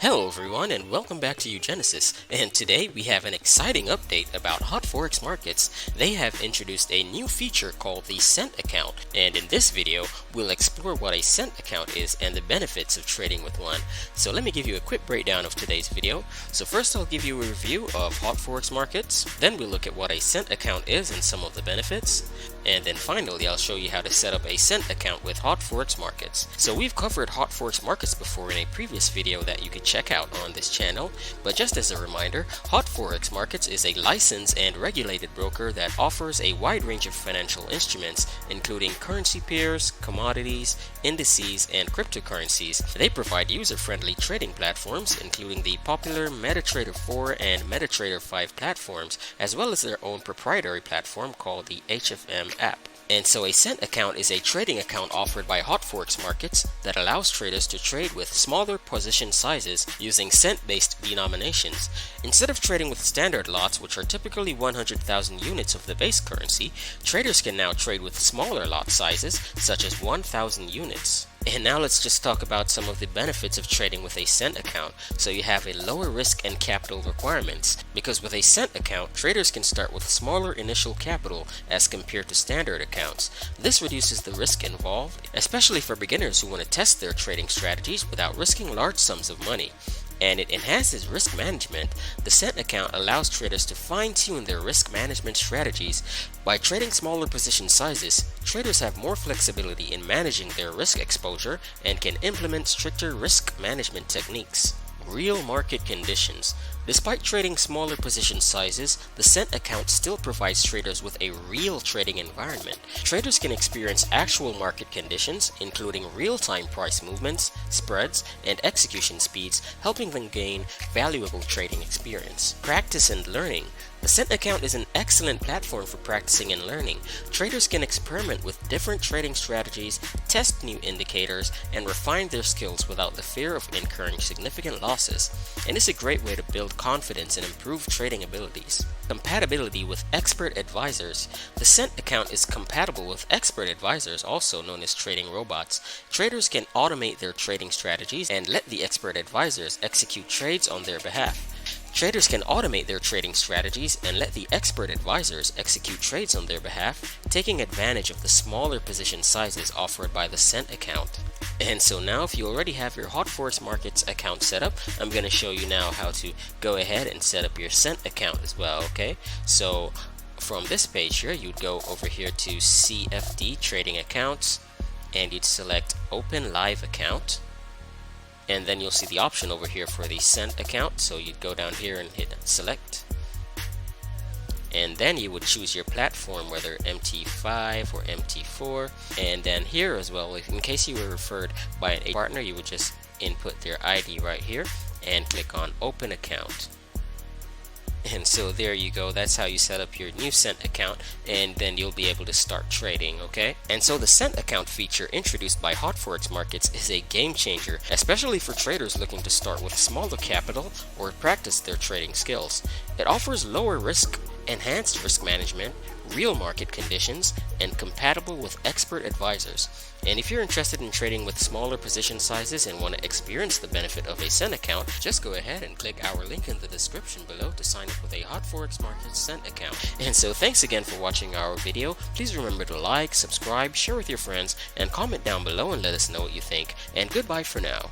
Hello everyone and welcome back to uGenesys, and today we have an exciting update about Hotforex markets. They have introduced a new feature called the Cent account, and in this video we'll explore what a Cent account is and the benefits of trading with one. So let me give you a quick breakdown of today's video. So first I'll give you a review of Hotforex markets, then we'll look at what a Cent account is and some of the benefits, and then finally I'll show you how to set up a Cent account with Hotforex markets. So we've covered Hotforex markets before in a previous video that you can check out on this channel, but just as a reminder, Hotforex markets is a licensed and regulated broker that offers a wide range of financial instruments including currency pairs, commodities, indices, and cryptocurrencies. They provide user-friendly trading platforms including the popular MetaTrader 4 and MetaTrader 5 platforms, as well as their own proprietary platform called the HFM app. And so a Cent account is a trading account offered by Hotforex markets that allows traders to trade with smaller position sizes using cent-based denominations. Instead of trading with standard lots, which are typically 100,000 units of the base currency, traders can now trade with smaller lot sizes such as 1,000 units. And now let's just talk about some of the benefits of trading with a Cent account. So you have a lower risk and capital requirements, because with a Cent account, traders can start with smaller initial capital as compared to standard accounts. This reduces the risk involved, especially for beginners who want to test their trading strategies without risking large sums of money. And it enhances risk management. The Cent account allows traders to fine-tune their risk management strategies. By trading smaller position sizes, traders have more flexibility in managing their risk exposure and can implement stricter risk management techniques. Real market conditions. Despite trading smaller position sizes, the Cent account still provides traders with a real trading environment. Traders can experience actual market conditions, including real-time price movements, spreads, and execution speeds, helping them gain valuable trading experience. Practice and learning. The Cent account is an excellent platform for practicing and learning. Traders can experiment with different trading strategies, test new indicators, and refine their skills without the fear of incurring significant losses. And it's a great way to build confidence and improve trading abilities. Compatibility with expert advisors. The Cent account is compatible with expert advisors, also known as trading robots. Traders can automate their trading strategies and let the expert advisors execute trades on their behalf. Traders can automate their trading strategies and let the expert advisors execute trades on their behalf, taking advantage of the smaller position sizes offered by the Cent account. And so now, if you already have your Hotforex markets account set up, I'm going to show you now how to go ahead and set up your Cent account as well, okay? So from this page here, you'd go over here to CFD trading accounts and you'd select open live account. And then you'll see the option over here for the Cent account, so you'd go down here and hit select, and then you would choose your platform, whether MT5 or MT4, and then here as well, in case you were referred by a partner, you would just input their ID right here and click on open account. And so there you go, that's how you set up your new Cent account, and then you'll be able to start trading, okay? And so the Cent account feature introduced by Hotforex markets is a game changer, especially for traders looking to start with smaller capital or practice their trading skills. It offers lower risk, enhanced risk management, real market conditions, and compatible with expert advisors. And if you're interested in trading with smaller position sizes and want to experience the benefit of a Cent account, just go ahead and click our link in the description below to sign up with a Hotforex markets Cent account. And so thanks again for watching our video. Please remember to like, subscribe, share with your friends, and comment down below and let us know what you think. And goodbye for now.